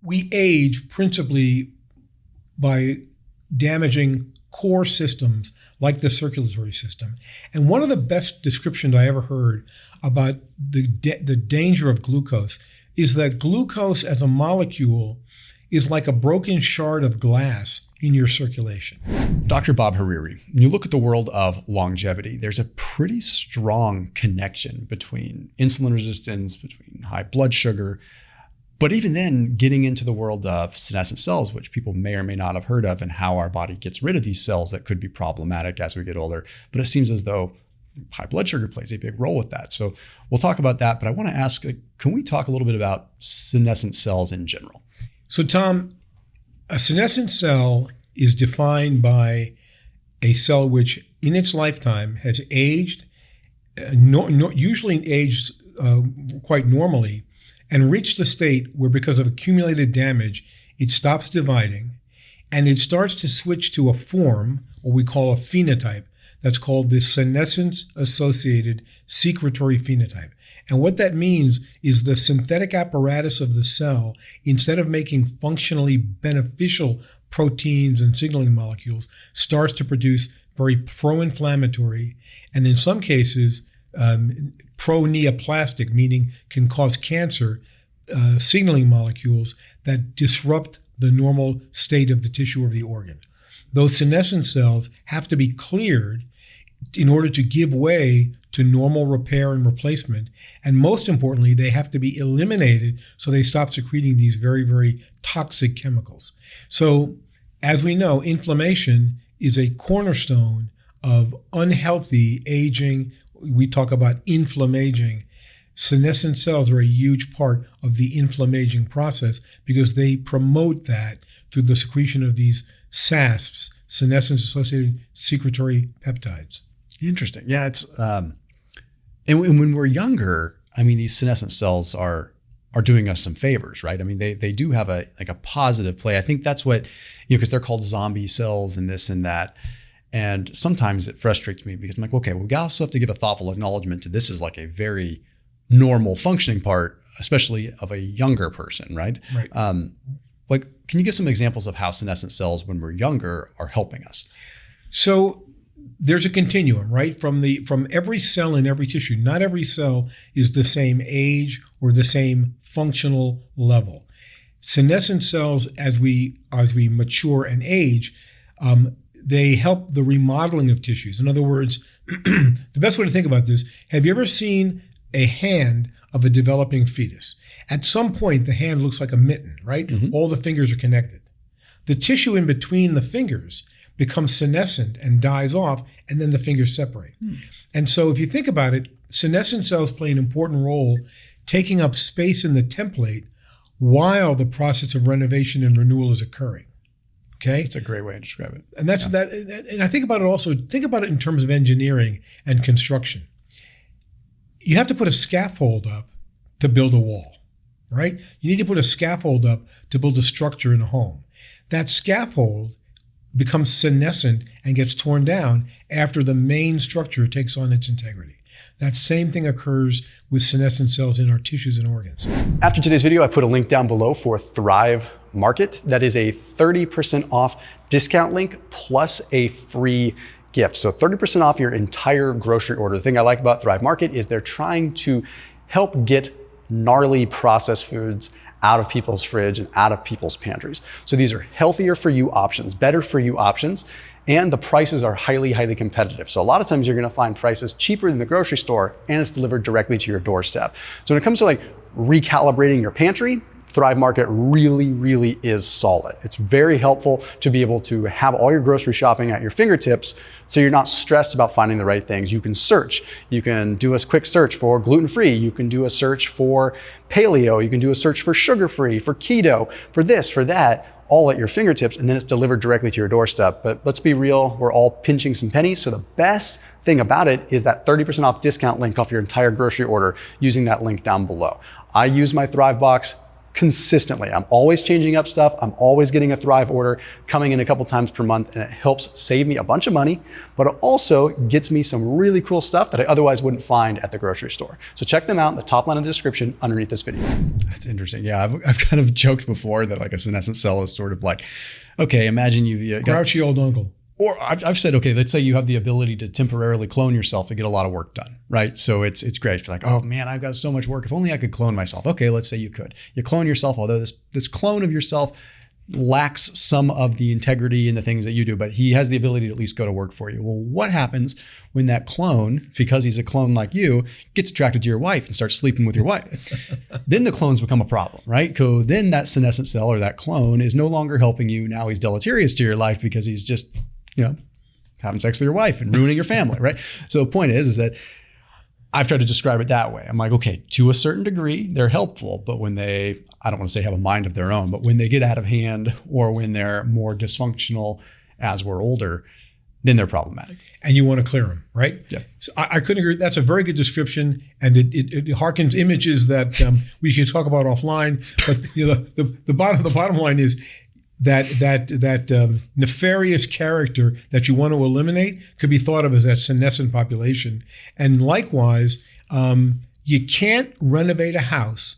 we age principally by damaging core systems like the circulatory system. And one of the best descriptions I ever heard about the danger of glucose is that glucose as a molecule is like a broken shard of glass in your circulation. Dr. Bob Hariri, when you look at the world of longevity, there's a pretty strong connection between insulin resistance, between high blood sugar, but even then getting into the world of senescent cells, which people may or may not have heard of, and how our body gets rid of these cells that could be problematic as we get older. But it seems as though high blood sugar plays a big role with that. So we'll talk about that, but I want to ask, can we talk a little bit about senescent cells in general? So Tom, a senescent cell is defined by a cell which in its lifetime has aged, usually aged quite normally, and reached a state where because of accumulated damage, it stops dividing and it starts to switch to a form, what we call a phenotype, that's called the senescence-associated secretory phenotype. And what that means is the synthetic apparatus of the cell, instead of making functionally beneficial proteins and signaling molecules, starts to produce very pro-inflammatory and in some cases pro-neoplastic, meaning can cause cancer, signaling molecules that disrupt the normal state of the tissue or the organ. Those senescent cells have to be cleared in order to give way to normal repair and replacement. And most importantly, they have to be eliminated so they stop secreting these very, very toxic chemicals. So as we know, inflammation is a cornerstone of unhealthy aging. We talk about inflammaging. Senescent cells are a huge part of the inflammaging process because they promote that through the secretion of these SASPs, senescence-associated secretory peptides. Interesting. Yeah, it's and when we're younger, I mean, these senescent cells are doing us some favors, right? I mean, they do have a positive play. I think that's what, because they're called zombie cells and this and that. And sometimes it frustrates me because I'm like, okay, well, we also have to give a thoughtful acknowledgement to this is like a very normal functioning part, especially of a younger person, right? Right. Like, can you give some examples of how senescent cells, when we're younger, are helping us? So there's a continuum, right? From every cell in every tissue. Not every cell is the same age or the same functional level. Senescent cells, as we mature and age, they help the remodeling of tissues. In other words, the best way to think about this, have you ever seen a hand of a developing fetus? At some point, the hand looks like a mitten, right? Mm-hmm. All the fingers are connected. The tissue in between the fingers becomes senescent and dies off, and then the fingers separate. And so if you think about it, senescent cells play an important role taking up space in the template while the process of renovation and renewal is occurring. Okay? It's a great way to describe it. And that's that. And I think about it also, think about it in terms of engineering and construction. You have to put a scaffold up to build a wall, right? You need to put a scaffold up to build a structure in a home. That scaffold becomes senescent and gets torn down after the main structure takes on its integrity. That same thing occurs with senescent cells in our tissues and organs. After today's video, I put a link down below for Thrive Market. That is a 30% off discount link plus a free gift. So 30% off your entire grocery order. The thing I like about Thrive Market is they're trying to help get gnarly processed foods out of people's fridge and out of people's pantries. So these are healthier for you options, better for you options, and the prices are highly, highly competitive. So a lot of times you're gonna find prices cheaper than the grocery store and it's delivered directly to your doorstep. So when it comes to like recalibrating your pantry, Thrive Market really, really is solid. It's very helpful to be able to have all your grocery shopping at your fingertips so you're not stressed about finding the right things. You can search. You can do a quick search for gluten-free. You can do a search for paleo. You can do a search for sugar-free, for keto, for this, for that, all at your fingertips, and then it's delivered directly to your doorstep. But let's be real, we're all pinching some pennies, so the best thing about it is that 30% off discount link off your entire grocery order using that link down below. I use my Thrive box consistently. I'm always changing up stuff. I'm always getting a Thrive order coming in a couple times per month, and it helps save me a bunch of money, but it also gets me some really cool stuff that I otherwise wouldn't find at the grocery store. So check them out in the top line of the description underneath this video. That's interesting. Yeah, I've kind of joked before that like a senescent cell is sort of like, okay, imagine you've got, Grouchy old uncle. or I've said, okay, let's say you have the ability to temporarily clone yourself to get a lot of work done, right? So it's great. You're like, oh man, I've got so much work. If only I could clone myself. Okay, let's say you could. You clone yourself, although this clone of yourself lacks some of the integrity in the things that you do, but he has the ability to at least go to work for you. Well, what happens when that clone, because he's a clone like you, gets attracted to your wife and starts sleeping with your wife? Then the clones become a problem, right? So then that senescent cell or that clone is no longer helping you. Now he's deleterious to your life because he's just, having sex with your wife and ruining your family, right? So the point is that I've tried to describe it that way. I'm like, okay, to a certain degree, they're helpful, but when they, I don't want to say have a mind of their own, but when they get out of hand or when they're more dysfunctional as we're older, then they're problematic. And you want to clear them, right? Yeah. So I couldn't agree. That's a very good description, and it harkens images that we can talk about offline. But the bottom line is that nefarious character that you want to eliminate could be thought of as that senescent population. And likewise, you can't renovate a house.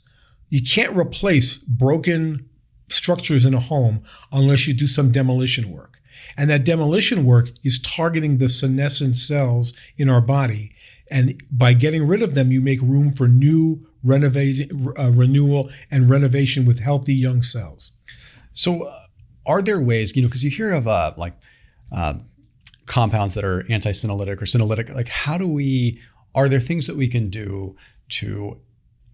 You can't replace broken structures in a home unless you do some demolition work. And that demolition work is targeting the senescent cells in our body. And by getting rid of them, you make room for new renewal and renovation with healthy young cells. So are there ways, because you hear of compounds that are anti-senolytic or senolytic, like are there things that we can do to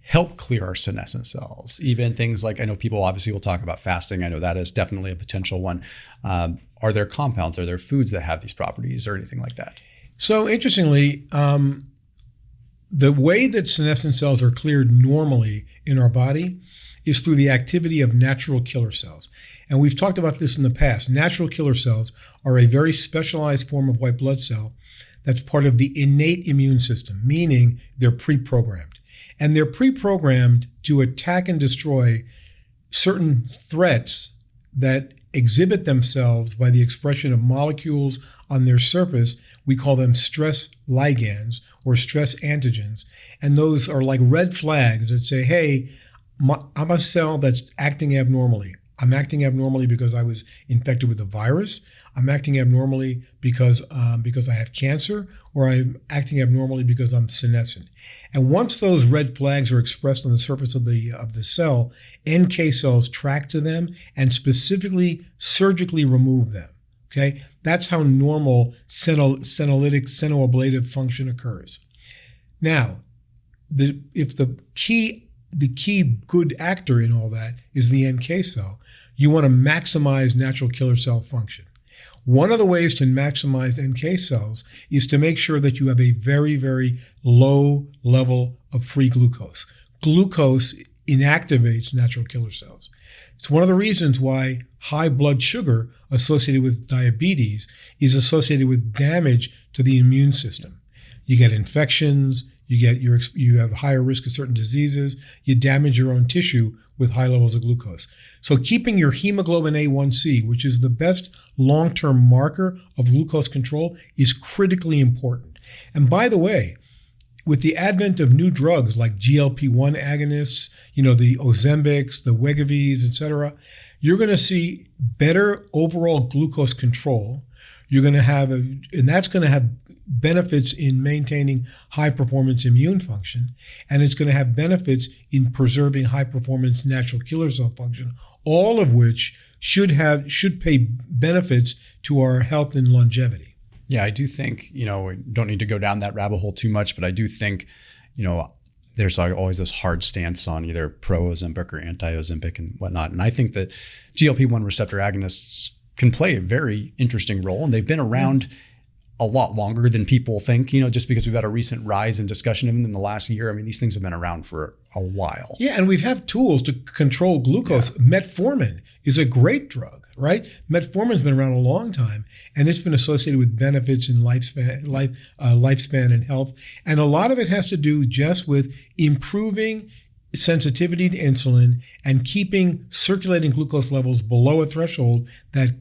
help clear our senescent cells? Even things like, I know people obviously will talk about fasting. I know that is definitely a potential one. Are there compounds, are there foods that have these properties or anything like that? So interestingly, the way that senescent cells are cleared normally in our body is through the activity of natural killer cells. And we've talked about this in the past. Natural killer cells are a very specialized form of white blood cell that's part of the innate immune system, meaning they're pre-programmed. And they're pre-programmed to attack and destroy certain threats that exhibit themselves by the expression of molecules on their surface. We call them stress ligands or stress antigens. And those are like red flags that say, hey, I'm a cell that's acting abnormally. I'm acting abnormally because I was infected with a virus. I'm acting abnormally because I have cancer, or I'm acting abnormally because I'm senescent. And once those red flags are expressed on the surface of the cell, NK cells track to them and specifically surgically remove them. Okay, that's how normal senolytic senoablative function occurs. Now, the key good actor in all that is the NK cell. You want to maximize natural killer cell function. One of the ways to maximize NK cells is to make sure that you have a very, very low level of free glucose. Glucose inactivates natural killer cells. It's one of the reasons why high blood sugar associated with diabetes is associated with damage to the immune system. You get infections, you have higher risk of certain diseases, you damage your own tissue with high levels of glucose. So keeping your hemoglobin A1C, which is the best long-term marker of glucose control, is critically important. And by the way, with the advent of new drugs like GLP-1 agonists, the Ozempics, the Wegovy's, et cetera, you're going to see better overall glucose control. You're going to have, and that's going to have benefits in maintaining high performance immune function, and it's going to have benefits in preserving high performance natural killer cell function, all of which should pay benefits to our health and longevity. Yeah, I do think, we don't need to go down that rabbit hole too much, but I do think, there's always this hard stance on either pro-Ozempic or anti-Ozempic and whatnot. And I think that GLP-1 receptor agonists can play a very interesting role, and they've been around a lot longer than people think, just because we've had a recent rise in discussion of them in the last year. I mean, these things have been around for a while. Yeah, and we have tools to control glucose. Yeah. Metformin is a great drug, right? Metformin's been around a long time, and it's been associated with benefits in lifespan and health. And a lot of it has to do just with improving sensitivity to insulin and keeping circulating glucose levels below a threshold that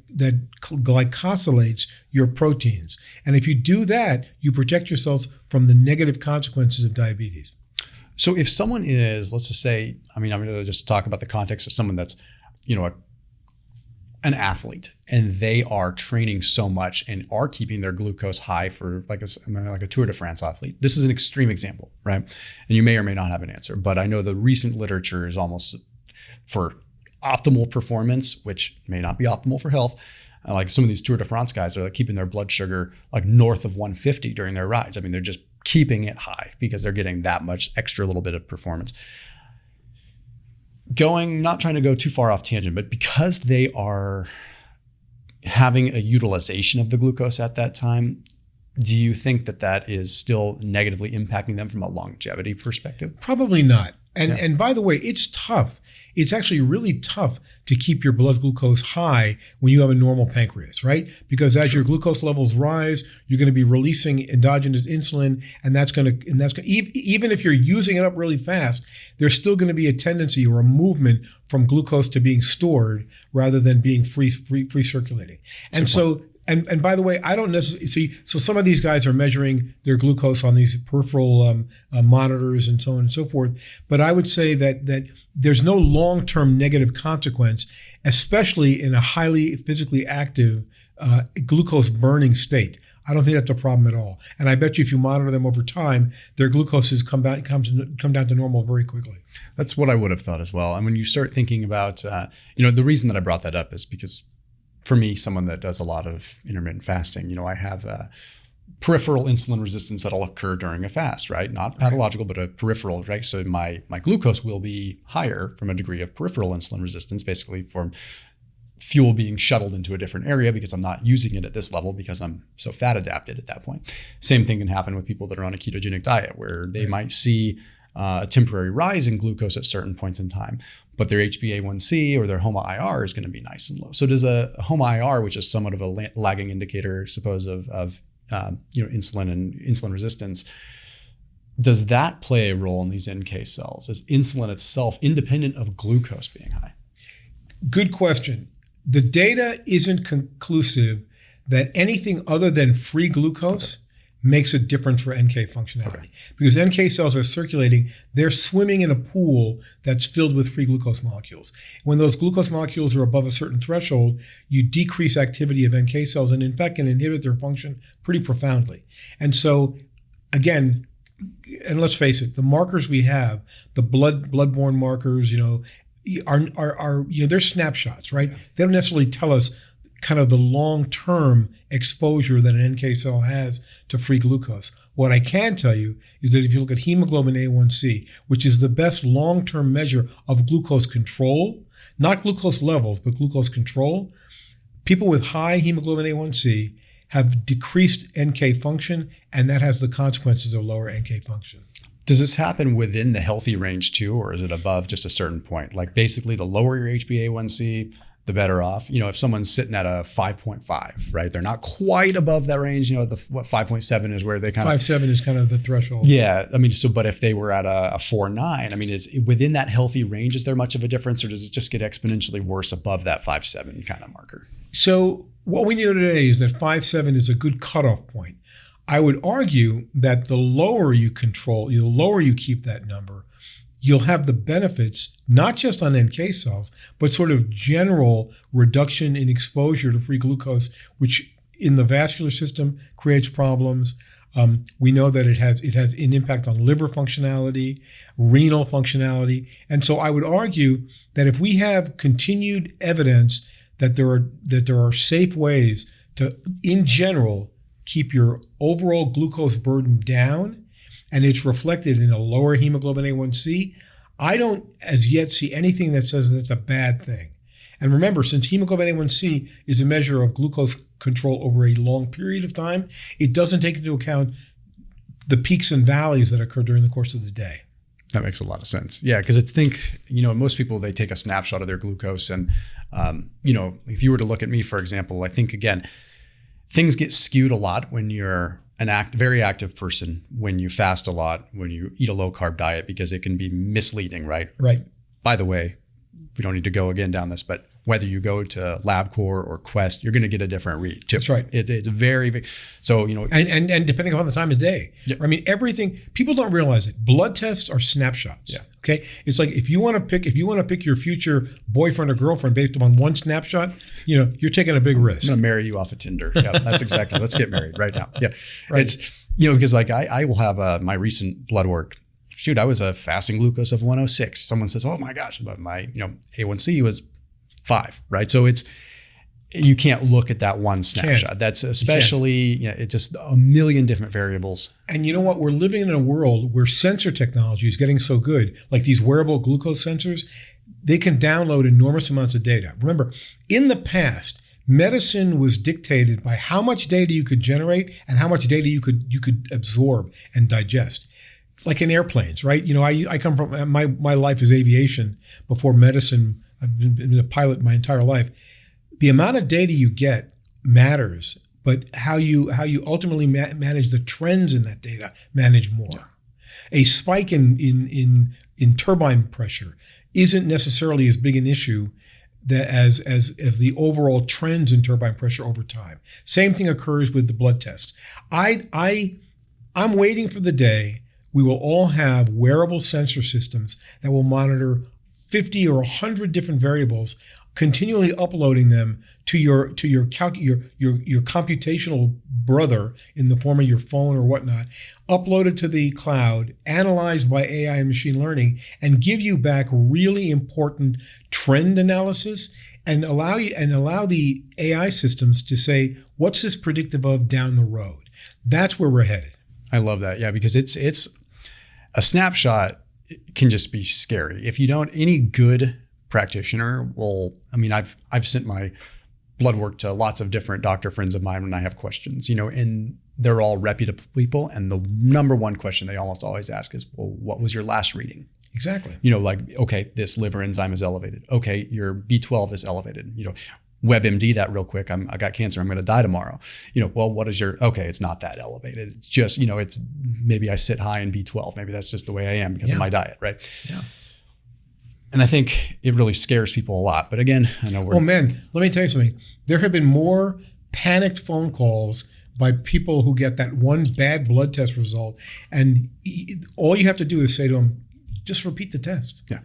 glycosylates your proteins. And if you do that, you protect yourselves from the negative consequences of diabetes. So if someone is, let's just say, I'm going to just talk about the context of someone that's, an athlete, and they are training so much and are keeping their glucose high for like a Tour de France athlete. This is an extreme example, right? And you may or may not have an answer, but I know the recent literature is almost for optimal performance, which may not be optimal for health. Like some of these Tour de France guys are like keeping their blood sugar like north of 150 during their rides. I mean, they're just keeping it high because they're getting that much extra little bit of performance. Not trying to go too far off tangent, but because they are having a utilization of the glucose at that time, do you think that is still negatively impacting them from a longevity perspective? Probably not. And by the way, it's tough. It's actually really tough to keep your blood glucose high when you have a normal pancreas, right? Because as your glucose levels rise, you're going to be releasing endogenous insulin, and that's going to even if you're using it up really fast, there's still going to be a tendency or a movement from glucose to being stored rather than being free circulating. And so. And by the way, I don't necessarily see. So some of these guys are measuring their glucose on these peripheral monitors and so on and so forth. But I would say that there's no long-term negative consequence, especially in a highly physically active glucose burning state. I don't think that's a problem at all. And I bet you if you monitor them over time, their glucose has come down to normal very quickly. That's what I would have thought as well. And when you start thinking about, the reason that I brought that up is because for me, someone that does a lot of intermittent fasting, I have peripheral insulin resistance that'll occur during a fast, right? Not pathological, but a peripheral, right? So my glucose will be higher from a degree of peripheral insulin resistance, basically from fuel being shuttled into a different area because I'm not using it at this level because I'm so fat adapted at that point. Same thing can happen with people that are on a ketogenic diet where they might see a temporary rise in glucose at certain points in time, but their HbA1c or their HOMA-IR is going to be nice and low. So does a HOMA-IR, which is somewhat of a lagging indicator, suppose of insulin and insulin resistance, does that play a role in these NK cells? Is insulin itself independent of glucose being high? Good question. The data isn't conclusive that anything other than free glucose makes a difference for NK functionality. Because NK cells are circulating, they're swimming in a pool that's filled with free glucose molecules. When those glucose molecules are above a certain threshold, you decrease activity of NK cells and in fact can inhibit their function pretty profoundly. And so, again, and let's face it, the markers we have, the bloodborne markers, are they're snapshots, right? They don't necessarily tell us kind of the long-term exposure that an NK cell has to free glucose. What I can tell you is that if you look at hemoglobin A1C, which is the best long-term measure of glucose control, not glucose levels, but glucose control, people with high hemoglobin A1C have decreased NK function, and that has the consequences of lower NK function. Does this happen within the healthy range too, or is it above just a certain point? Like basically the lower your HbA1c, the better off. If someone's sitting at a 5.5, right? They're not quite above that range. 5.7 is where they kind of 5.7 is kind of the threshold. Yeah. But if they were at a 4.9, is within that healthy range, is there much of a difference, or does it just get exponentially worse above that 5.7 kind of marker? So what we know today is that 5.7 is a good cutoff point. I would argue that the lower you control, the lower you keep that number, you'll have the benefits, not just on NK cells, but sort of general reduction in exposure to free glucose, which in the vascular system creates problems. We know that it has an impact on liver functionality, renal functionality. And so I would argue that if we have continued evidence that there are safe ways to, in general, keep your overall glucose burden down, and it's reflected in a lower hemoglobin A1C, I don't as yet see anything that says that's a bad thing. And remember, since hemoglobin A1C is a measure of glucose control over a long period of time, it doesn't take into account the peaks and valleys that occur during the course of the day. That makes a lot of sense. Yeah, because most people, they take a snapshot of their glucose. And, if you were to look at me, for example, I think, again, things get skewed a lot when you're very active person when you fast a lot, when you eat a low carb diet, because it can be misleading, right? Right. By the way, we don't need to go again down this, but whether you go to LabCorp or Quest, you're going to get a different read too. That's right. It's very, so, and depending upon the time of day. Yeah. I mean, everything, people don't realize it. Blood tests are snapshots. Yeah. Okay. It's like if you want to pick your future boyfriend or girlfriend based upon one snapshot, you're taking a big risk. I'm going to marry you off of Tinder. Yeah, that's exactly. Let's get married right now. Yeah. Right. It's, because like I will have my recent blood work. Shoot, I was a fasting glucose of 106. Someone says, oh my gosh, but my A1C was 5, right? So you can't look at that one snapshot. That's especially, it's just a million different variables. And you know what? We're living in a world where sensor technology is getting so good, like these wearable glucose sensors, they can download enormous amounts of data. Remember, in the past, medicine was dictated by how much data you could generate and how much data you could absorb and digest. Like in airplanes, right? I come from, my life is aviation before medicine. I've been a pilot my entire life. The amount of data you get matters, but how you ultimately manage the trends in that data matter more. A spike in turbine pressure isn't necessarily as big an issue as the overall trends in turbine pressure over time. Same thing occurs with the blood test. I'm waiting for the day we will all have wearable sensor systems that will monitor 50 or 100 different variables, continually uploading them to your computational brother in the form of your phone or whatnot, uploaded to the cloud, analyzed by AI and machine learning, and give you back really important trend analysis and allow the AI systems to say, what's this predictive of down the road? That's where we're headed. I love that. Yeah, because it's a snapshot can just be scary. If you don't, any good practitioner will, I've sent my blood work to lots of different doctor friends of mine when I have questions, and they're all reputable people. And the number one question they almost always ask is, well, what was your last reading? Exactly. Okay, this liver enzyme is elevated. Okay, your B12 is elevated. WebMD that real quick. I got cancer. I'm going to die tomorrow. Well, what is it's not that elevated. It's just, it's maybe I sit high in B12. Maybe that's just the way I am because of my diet. Right. Yeah. And I think it really scares people a lot. But again, I know Oh man, let me tell you something. There have been more panicked phone calls by people who get that one bad blood test result. And all you have to do is say to them, just repeat the test. Yeah.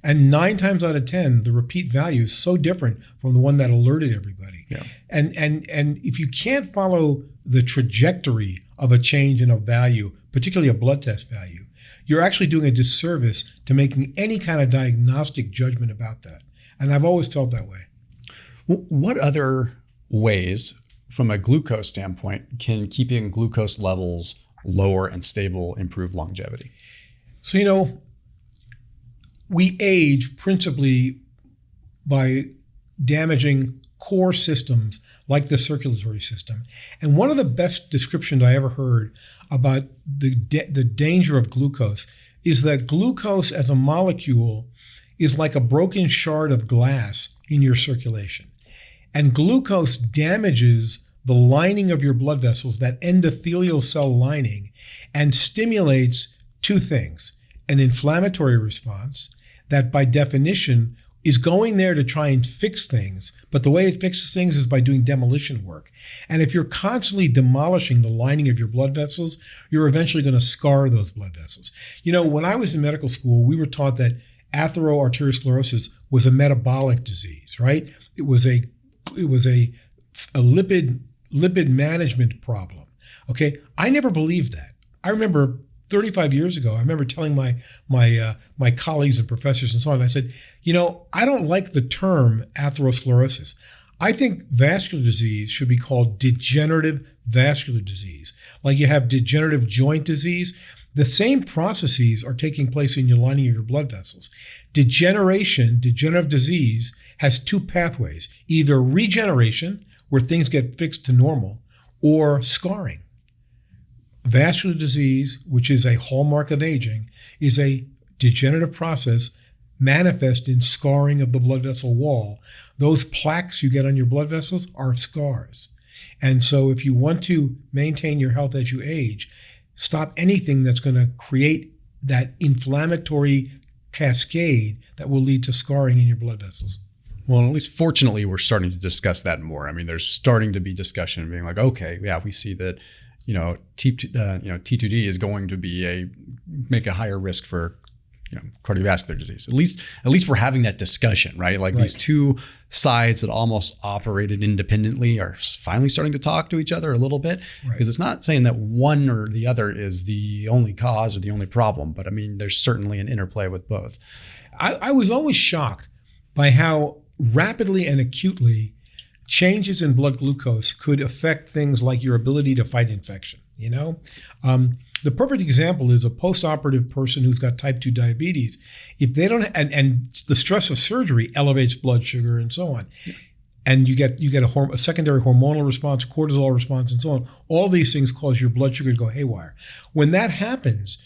And 9 times out of 10, the repeat value is so different from the one that alerted everybody. Yeah. And if you can't follow the trajectory of a change in a value, particularly a blood test value, you're actually doing a disservice to making any kind of diagnostic judgment about that. And I've always felt that way. What other ways, from a glucose standpoint, can keeping glucose levels lower and stable improve longevity? So, we age principally by damaging core systems like the circulatory system. And one of the best descriptions I ever heard about the danger of glucose is that glucose as a molecule is like a broken shard of glass in your circulation. And glucose damages the lining of your blood vessels, that endothelial cell lining, and stimulates 2 things: an inflammatory response that by definition is going there to try and fix things, but the way it fixes things is by doing demolition work. And if you're constantly demolishing the lining of your blood vessels, you're eventually going to scar those blood vessels. When I was in medical school, we were taught that atherosclerosis was a metabolic disease, right? It was a lipid management problem. Okay, I never believed that. I remember 35 years ago, I remember telling my colleagues and professors and so on, I said, I don't like the term atherosclerosis. I think vascular disease should be called degenerative vascular disease. Like you have degenerative joint disease, the same processes are taking place in your lining of your blood vessels. Degenerative disease has 2 pathways, either regeneration, where things get fixed to normal, or scarring. Vascular disease, which is a hallmark of aging, is a degenerative process manifest in scarring of the blood vessel wall. Those plaques you get on your blood vessels are scars. And so if you want to maintain your health as you age, stop anything that's going to create that inflammatory cascade that will lead to scarring in your blood vessels. Well, at least fortunately, we're starting to discuss that more. I mean, there's starting to be discussion being like, okay, yeah, we see that, T2D is going to make a higher risk for, cardiovascular disease. At least we're having that discussion, right? Like these two sides that almost operated independently are finally starting to talk to each other a little bit, because it's not saying that one or the other is the only cause or the only problem, but I mean, there's certainly an interplay with both. I was always shocked by how rapidly and acutely changes in blood glucose could affect things like your ability to fight infection. The perfect example is a post-operative person who's got type 2 diabetes. If they don't, and the stress of surgery elevates blood sugar and so on, and you get a secondary hormonal response, cortisol response, and so on. All these things cause your blood sugar to go haywire. When that happens,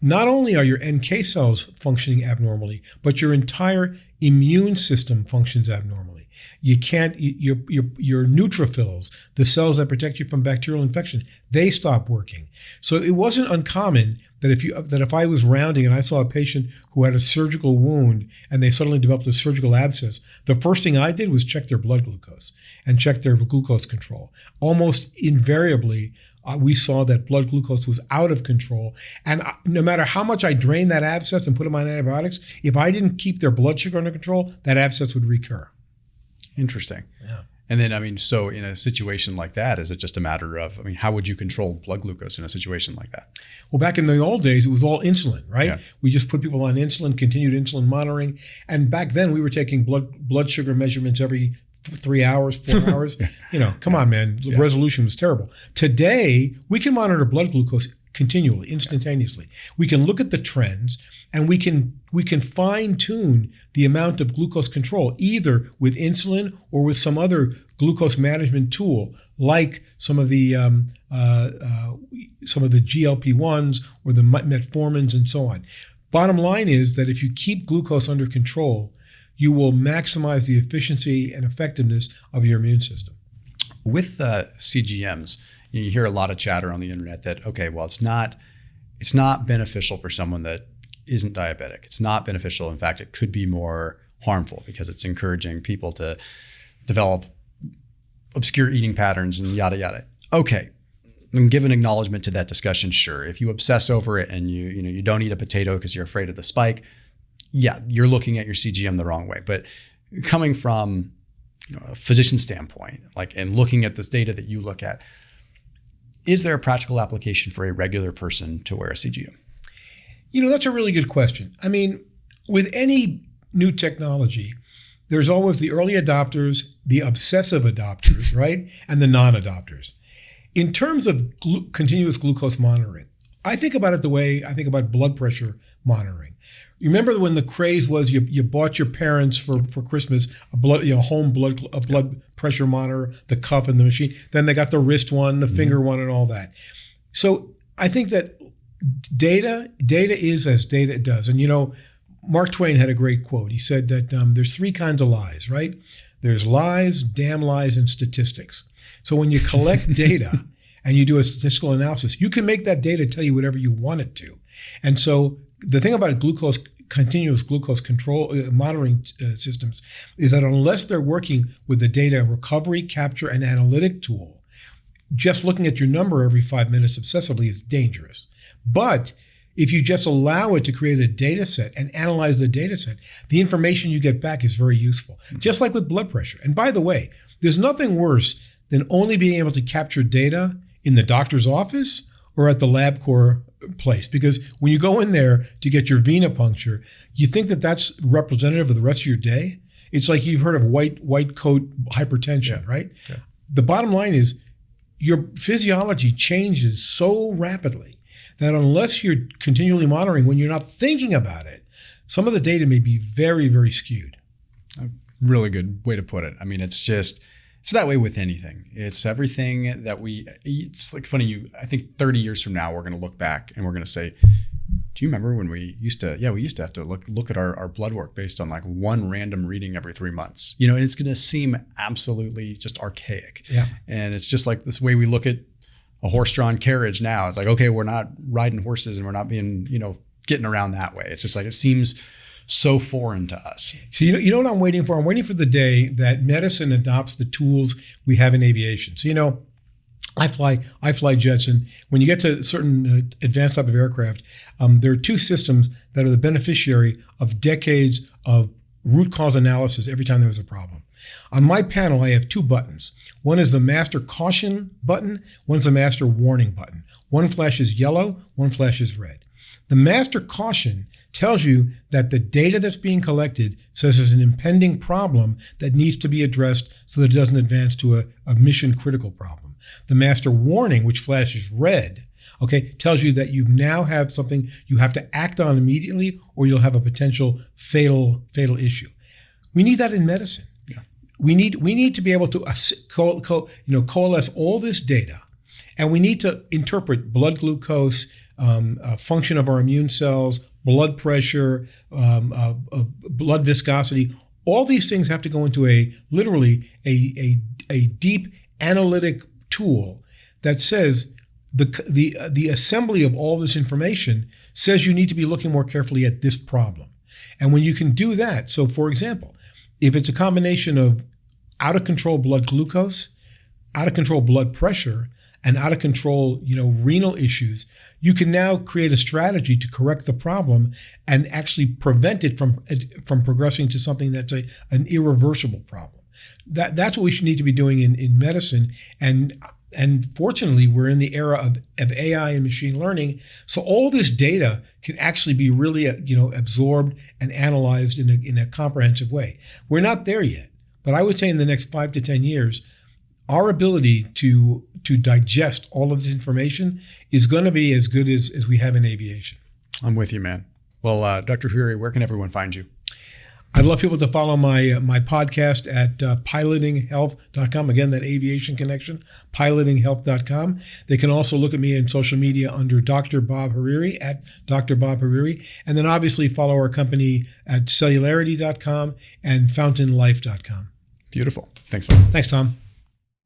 not only are your NK cells functioning abnormally, but your entire immune system functions abnormally. You can't, your neutrophils, the cells that protect you from bacterial infection, they stop working. So it wasn't uncommon that if I was rounding and I saw a patient who had a surgical wound and they suddenly developed a surgical abscess, the first thing I did was check their blood glucose and check their glucose control. Almost invariably, we saw that blood glucose was out of control. And no matter how much I drained that abscess and put them on antibiotics, if I didn't keep their blood sugar under control, that abscess would recur. Interesting. Yeah. And then, so in a situation like that, is it just a matter of, how would you control blood glucose in a situation like that? Well, back in the old days, it was all insulin, right? Yeah. We just put people on insulin, continued insulin monitoring. And back then we were taking blood sugar measurements every 3 hours, 4 hours. Come on, man. The resolution was terrible. Today, we can monitor blood glucose continually, instantaneously. We can look at the trends, and we can fine tune the amount of glucose control, either with insulin or with some other glucose management tool, like some of the GLP-1s or the metformins and so on. Bottom line is that if you keep glucose under control, you will maximize the efficiency and effectiveness of your immune system. With CGMs, you hear a lot of chatter on the internet that, okay, well, it's not beneficial for someone that isn't diabetic. It's not beneficial. In fact, it could be more harmful because it's encouraging people to develop obscure eating patterns and yada, yada. Okay, and give an acknowledgement to that discussion, sure. If you obsess over it and you don't eat a potato because you're afraid of the spike, yeah, you're looking at your CGM the wrong way. But coming from a physician standpoint, and looking at this data that you look at, is there a practical application for a regular person to wear a CGM? That's a really good question. With any new technology, there's always the early adopters, the obsessive adopters, right? And the non-adopters. In terms of continuous glucose monitoring, I think about it the way I think about blood pressure monitoring. You remember when the craze was you bought your parents for Christmas a home blood pressure monitor, the cuff and the machine. Then they got the wrist one, the finger one, and all that. So I think that data is as data does. And Mark Twain had a great quote. He said that there's three kinds of lies, right? There's lies, damn lies, and statistics. So when you collect data and you do a statistical analysis, you can make that data tell you whatever you want it to. And so the thing about continuous glucose control monitoring systems is that unless they're working with the data recovery, capture, and analytic tool, just looking at your number every 5 minutes obsessively is dangerous. But if you just allow it to create a data set and analyze the data set, the information you get back is very useful, just like with blood pressure. And by the way, there's nothing worse than only being able to capture data in the doctor's office or at the LabCorp place. Because when you go in there to get your venipuncture, you think that that's representative of the rest of your day. It's like you've heard of white coat hypertension, right? Yeah. The bottom line is your physiology changes so rapidly that unless you're continually monitoring when you're not thinking about it, some of the data may be very, very skewed. A really good way to put it. It's that way with anything. It's everything that it's like funny, I think 30 years from now, we're going to look back and we're going to say, Do you remember when we used to have to look at our blood work based on like one random reading every 3 months, and it's going to seem absolutely just archaic. Yeah. And it's just like this way we look at a horse-drawn carriage now. It's like, okay, we're not riding horses and we're not being, getting around that way. It's just like, it seems so foreign to us. So you know what I'm waiting for? I'm waiting for the day that medicine adopts the tools we have in aviation. So I fly jets, and when you get to certain advanced type of aircraft, there are two systems that are the beneficiary of decades of root cause analysis every time there was a problem. On my panel, I have two buttons. One is the master caution button, one's the master warning button. One flashes yellow, one flashes red. The master caution tells you that the data that's being collected says there's an impending problem that needs to be addressed so that it doesn't advance to a mission critical problem. The master warning, which flashes red, tells you that you now have something you have to act on immediately, or you'll have a potential fatal issue. We need that in medicine. Yeah. We need to be able to coalesce all this data, and we need to interpret blood glucose, function of our immune cells, blood pressure, blood viscosity. All these things have to go into literally a deep analytic tool that says the assembly of all this information says you need to be looking more carefully at this problem. And when you can do that, so for example, if it's a combination of out of control blood glucose, out of control blood pressure, and out of control, renal issues, you can now create a strategy to correct the problem and actually prevent it from progressing to something that's an irreversible problem. That's what we should need to be doing in medicine. And fortunately, we're in the era of AI and machine learning. So all this data can actually be really, absorbed and analyzed in a comprehensive way. We're not there yet, but I would say in the next 5 to 10 years, our ability to digest all of this information is going to be as good as we have in aviation. I'm with you, man. Well, Dr. Hariri, where can everyone find you? I'd love people to follow my podcast at pilotinghealth.com. Again, that aviation connection, pilotinghealth.com. They can also look at me in social media under Dr. Bob Hariri, at Dr. Bob Hariri. And then obviously follow our company at cellularity.com and fountainlife.com. Beautiful. Thanks, man. Thanks, Tom.